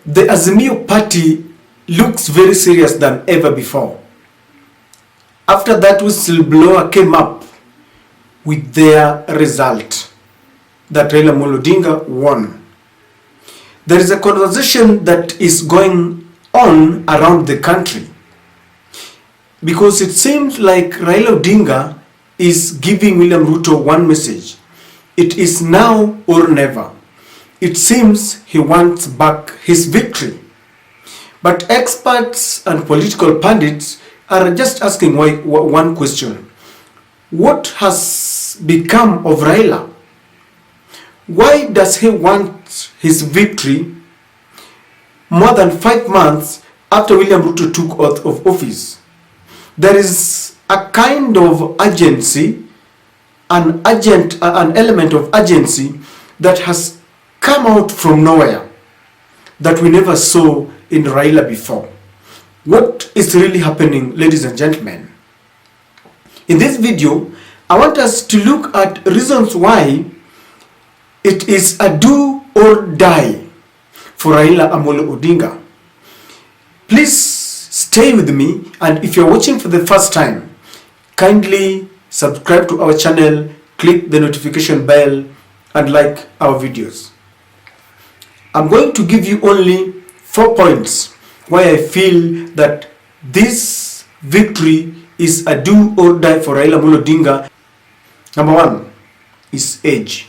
the Azimio party looks very serious than ever before. After that whistleblower came up with their result that Raila Amolo Odinga won. There is a conversation that is going on around the country because it seems like Raila Odinga is giving William Ruto one message. It is now or never. It seems he wants back his victory. But experts and political pundits are just asking one question. What has become of Raila? Why does he want his victory more than 5 months after William Ruto took oath of office? There is a kind of urgency, an element of urgency that has come out from nowhere that we never saw in Raila before. What is really happening, ladies and gentlemen? In this video, I want us to look at reasons why it is a do or die for Raila Amolo Odinga. Please stay with me, and if you're watching for the first time, kindly subscribe to our channel, click the notification bell, and like our videos. I'm going to give you only 4 points why I feel that this victory is a do or die for Raila Amolo Odinga. Number 1 is age.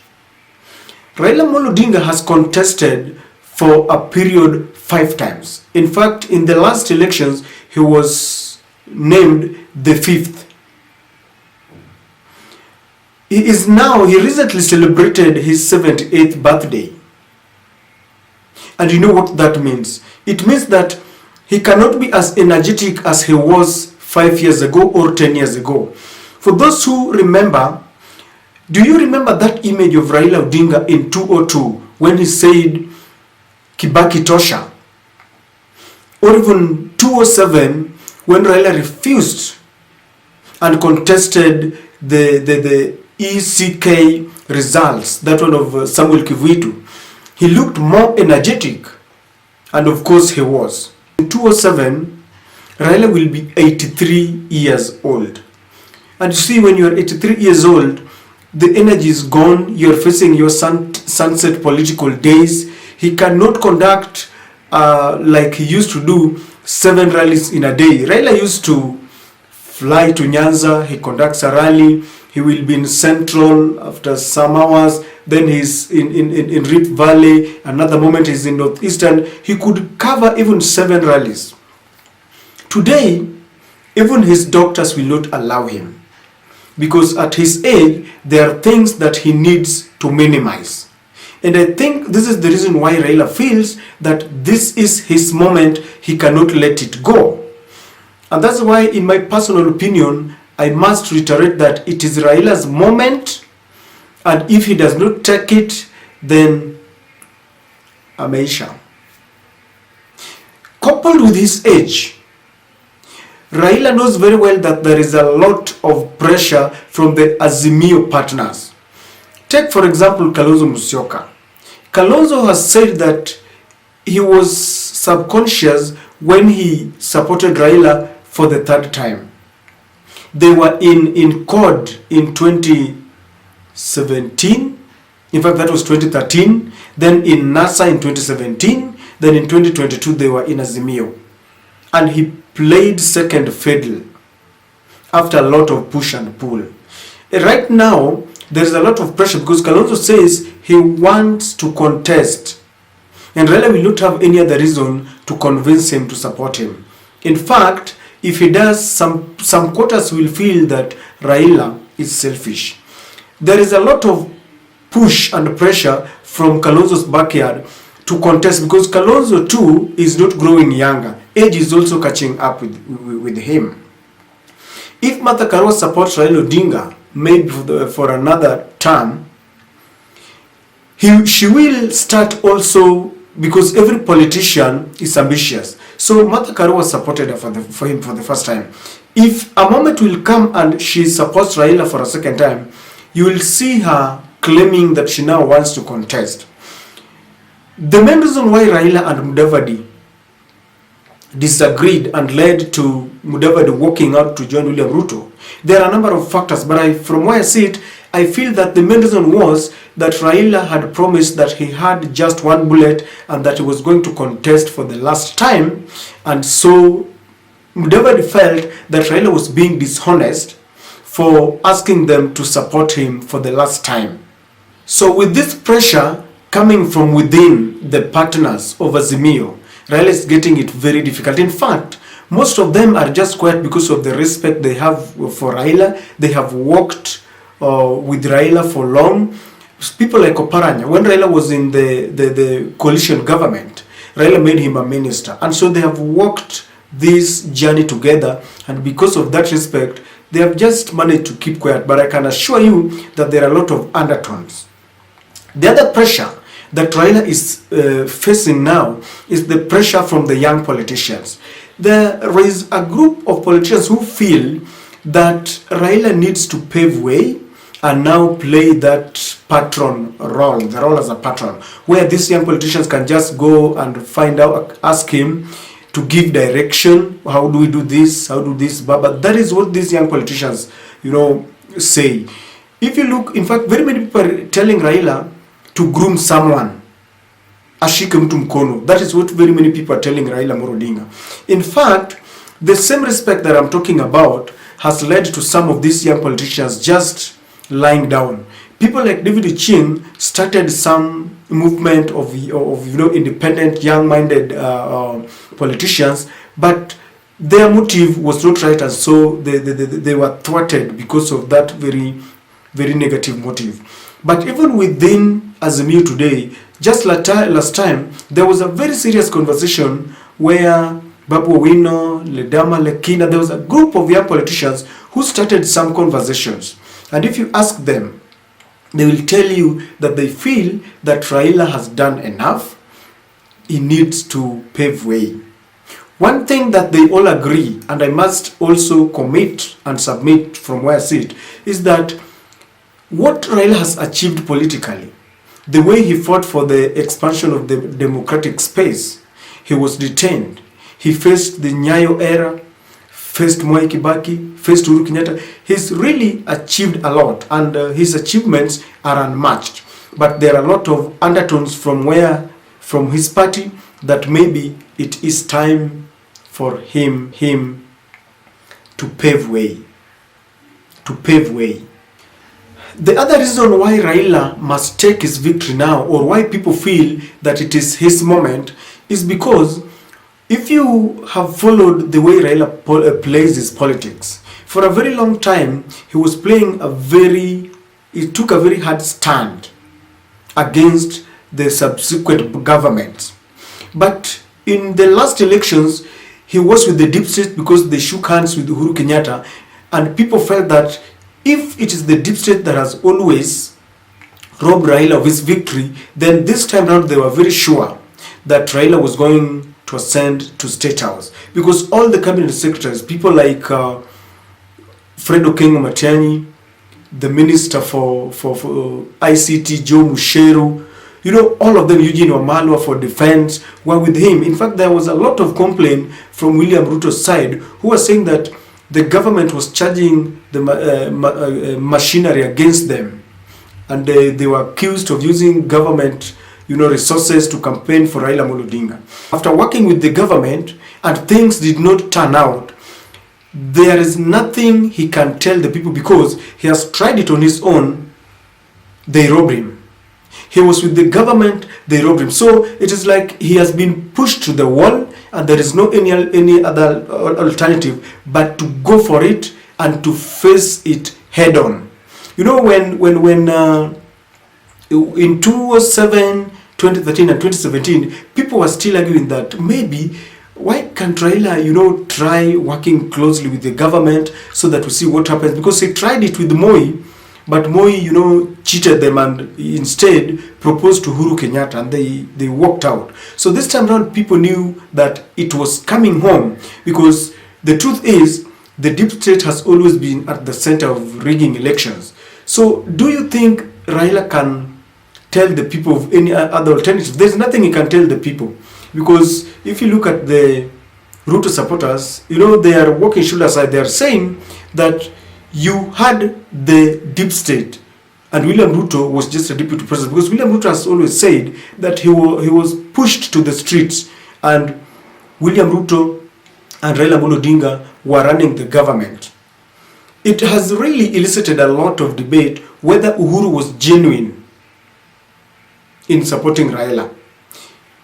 Raila Amolo Odinga has contested for a period 5 times. In fact, in the last elections, he was named the 5th. He recently celebrated his 78th birthday. And you know what that means? It means that he cannot be as energetic as he was 5 years ago or 10 years ago. For those who remember, do you remember that image of Raila Odinga in 2002 when he said Kibaki Tosha? Or even 2007 when Raila refused and contested the ECK results, that one of Samuel Kivuitu. He looked more energetic, and of course he was. In 2007, Raila will be 83 years old. And you see, when you are 83 years old, the energy is gone. You are facing your sunset political days. He cannot conduct like he used to do 7 rallies in a day. Raila used to fly to Nyanza. He conducts a rally. He will be in Central after some hours. Then he's in Rift Valley. Another moment he's in Northeastern. He could cover even 7 rallies. Today, even his doctors will not allow him, because at his age, there are things that he needs to minimize. And I think this is the reason why Raila feels that this is his moment. He cannot let it go. And that's why, in my personal opinion, I must reiterate that it is Raila's moment. And if he does not take it, then ameisha. Coupled with his age, Raila knows very well that there is a lot of pressure from the Azimio partners. Take, for example, Kalonzo Musyoka. Kalonzo has said that he was subconscious when he supported Raila for the 3rd time. They were in CORD in 2017. In fact, that was 2013. Then in NASA in 2017. Then in 2022, they were in Azimio. And he played second fiddle after a lot of push and pull. Right now, there is a lot of pressure because Kalonzo says he wants to contest. And Raila will not have any other reason to convince him to support him. In fact, if he does, some quarters will feel that Raila is selfish. There is a lot of push and pressure from Kalonzo's backyard to contest, because Kalonzo too is not growing younger. Age is also catching up with him. If Martha Karua supports Raila Odinga, maybe for another term, she will start also, because every politician is ambitious. So Martha Karua supported her for him for the first time. If a moment will come and she supports Raila for a second time, you will see her claiming that she now wants to contest. The main reason why Raila and Mudavadi disagreed and led to Mudavadi walking out to join William Ruto, there are a number of factors, but from where I see it, I feel that the main reason was that Raila had promised that he had just one bullet and that he was going to contest for the last time, and so Mudavadi felt that Raila was being dishonest for asking them to support him for the last time. So with this pressure coming from within the partners of Azimio, Raila is getting it very difficult. In fact, most of them are just quiet because of the respect they have for Raila. They have worked with Raila for long. People like Oparanya, when Raila was in the coalition government, Raila made him a minister. And so they have worked this journey together, and because of that respect, they have just managed to keep quiet. But I can assure you that there are a lot of undertones. The other pressure that Raila is facing now is the pressure from the young politicians. There is a group of politicians who feel that Raila needs to pave way and now play that patron role, the role as a patron, where these young politicians can just go and find out, ask him to give direction. How do we do this? How do this? But that is what these young politicians, say. If you look, in fact, very many people are telling Raila to groom someone. Ashike mtu mkono. That is what very many people are telling Raila Odinga. In fact, the same respect that I'm talking about has led to some of these young politicians just lying down. People like David Ochieng started some movement of independent, young-minded politicians, but their motive was not right, and so they were thwarted because of that very, very negative motive. But even within Azimio today, just last time, there was a very serious conversation where Babu Owino, Ledama, Lekina, there was a group of young politicians who started some conversations. And if you ask them, they will tell you that they feel that Raila has done enough. He needs to pave way. One thing that they all agree, and I must also commit and submit from where I sit, is that what Raila has achieved politically, the way he fought for the expansion of the democratic space, he was detained. He faced the Nyayo era, faced Mwai Kibaki, faced Uhuru Kenyatta. He's really achieved a lot, and his achievements are unmatched. But there are a lot of undertones from his party that maybe it is time for him to pave way. To pave way. The other reason why Raila must take his victory now, or why people feel that it is his moment, is because if you have followed the way Raila plays his politics, for a very long time, he took a very hard stand against the subsequent governments. But in the last elections, he was with the deep state because they shook hands with Uhuru Kenyatta, and people felt that if it is the deep state that has always robbed Raila of his victory, then this time around they were very sure that Raila was going to ascend to State House, because all the cabinet secretaries, people like Fred Okengo Matiang'i, the minister for ICT, Joe Musheru, all of them, Eugene Wamalwa for defense, were with him. In fact, there was a lot of complaint from William Ruto's side, who was saying that the government was charging the machinery against them, and they were accused of using government resources to campaign for Raila Odinga. After working with the government and things did not turn out, there is nothing he can tell the people, because he has tried it on his own. They robbed him. He was with the government, they robbed him. So it is like he has been pushed to the wall, and there is no any other alternative but to go for it and to face it head on. When in 2007, 2013 and 2017, people were still arguing that maybe why can't Raila, try working closely with the government so that we see what happens, because he tried it with Moi, but Moi, cheated them and instead proposed to Uhuru Kenyatta, and they walked out. So this time around, people knew that it was coming home, because the truth is, the deep state has always been at the center of rigging elections. So do you think Raila can tell the people of any other alternative. There's nothing he can tell the people, because if you look at the Ruto supporters, they are walking shoulder side. They are saying that you had the deep state and William Ruto was just a deputy president, because William Ruto has always said that he was pushed to the streets, and William Ruto and Raila Odinga were running the government. It has really elicited a lot of debate whether Uhuru was genuine in supporting Raila.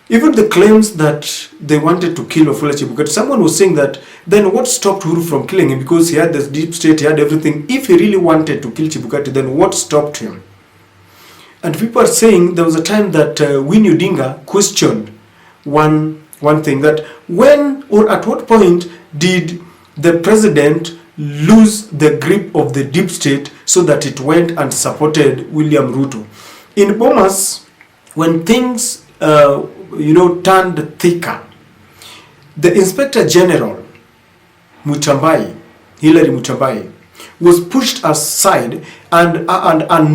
Even the claims that they wanted to kill Wafula Chebukati, someone was saying that then what stopped Uhuru from killing him? Because he had this deep state, he had everything. If he really wanted to kill Chebukati, then what stopped him? And people are saying there was a time that Winnie Odinga questioned one thing, that when or at what point did the president lose the grip of the deep state so that it went and supported William Ruto? In Bomas, when things turned thicker, the Inspector General Hilary Mutambai, was pushed aside, and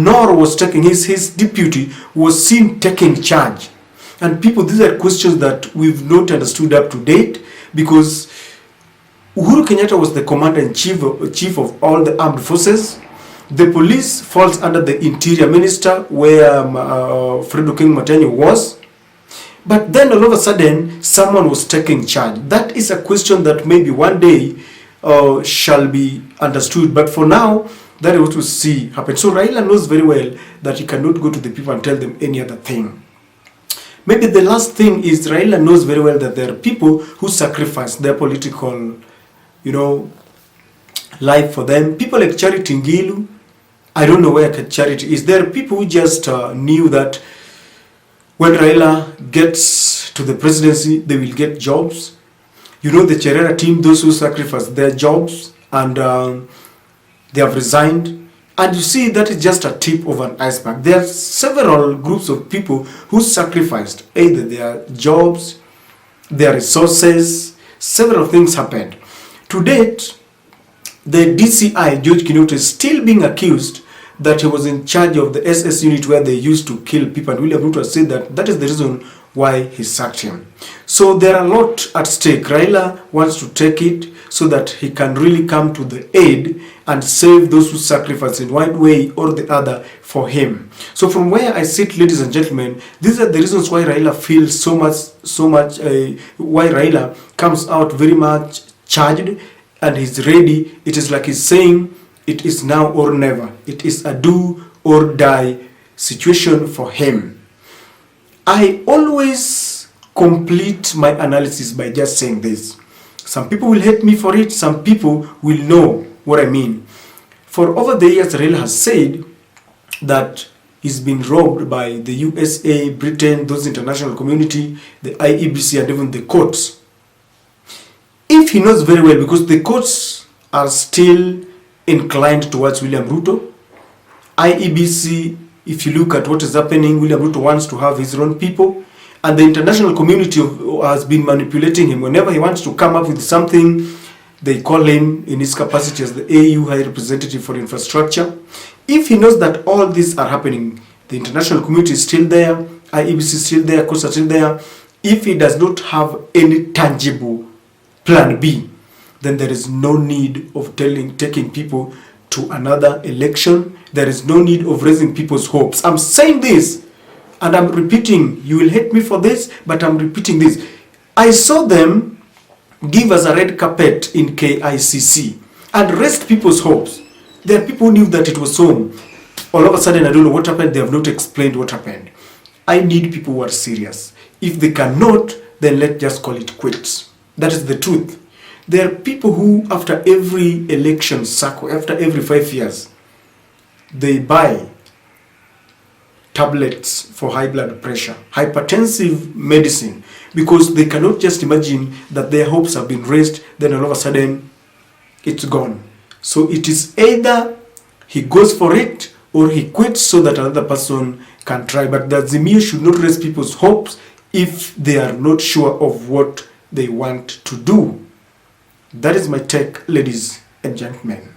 Nor was taking his deputy was seen taking charge. And people, these are questions that we've not understood up to date, because Uhuru Kenyatta was the commander-in-chief of all the armed forces. The police falls under the interior minister, where Fredo King Matiang'i was. But then all of a sudden, someone was taking charge. That is a question that maybe one day shall be understood. But for now, that is what we see happen. So Raila knows very well that he cannot go to the people and tell them any other thing. Maybe the last thing is Raila knows very well that there are people who sacrifice their political, life for them. People like Charity Ngilu, I don't know where Charity is. There are people who just knew that when Raila gets to the presidency, they will get jobs. The Cherera team, those who sacrificed their jobs, and they have resigned. And you see, that is just a tip of an iceberg. There are several groups of people who sacrificed either their jobs, their resources. Several things happened. To date, the DCI, George Kinoti, is still being accused that he was in charge of the SS unit where they used to kill people. And William Ruto said that that is the reason why he sacked him. So there are a lot at stake. Raila wants to take it so that he can really come to the aid and save those who sacrifice in one way or the other for him. So from where I sit, ladies and gentlemen, these are the reasons why Raila feels so much, why Raila comes out very much charged and he's ready. It is like he's saying, it is now or never. It is a do or die situation for him. I always complete my analysis by just saying this. Some people will hate me for it. Some people will know what I mean. For over the years, Raila has said that he's been robbed by the USA, Britain, those international community, the IEBC, and even the courts. If he knows very well, because the courts are still inclined towards William Ruto, IEBC, if you look at what is happening, William Ruto wants to have his own people, and the international community has been manipulating him. Whenever he wants to come up with something, they call him in his capacity as the AU High Representative for Infrastructure. If he knows that all these are happening, the international community is still there, IEBC is still there, courts are still there. If he does not have any tangible plan B, then there is no need of taking people to another election. There is no need of raising people's hopes. I'm saying this, and I'm repeating. You will hate me for this, but I'm repeating this. I saw them give us a red carpet in KICC and raised people's hopes. There are people who knew that it was home. All of a sudden, I don't know what happened. They have not explained what happened. I need people who are serious. If they cannot, then let's just call it quits. That is the truth. There are people who, after every election cycle, after every 5 years, they buy tablets for high blood pressure, hypertensive medicine, because they cannot just imagine that their hopes have been raised, then all of a sudden, it's gone. So it is either he goes for it or he quits so that another person can try. But the Azimio should not raise people's hopes if they are not sure of what they want to do. That is my take, ladies and gentlemen.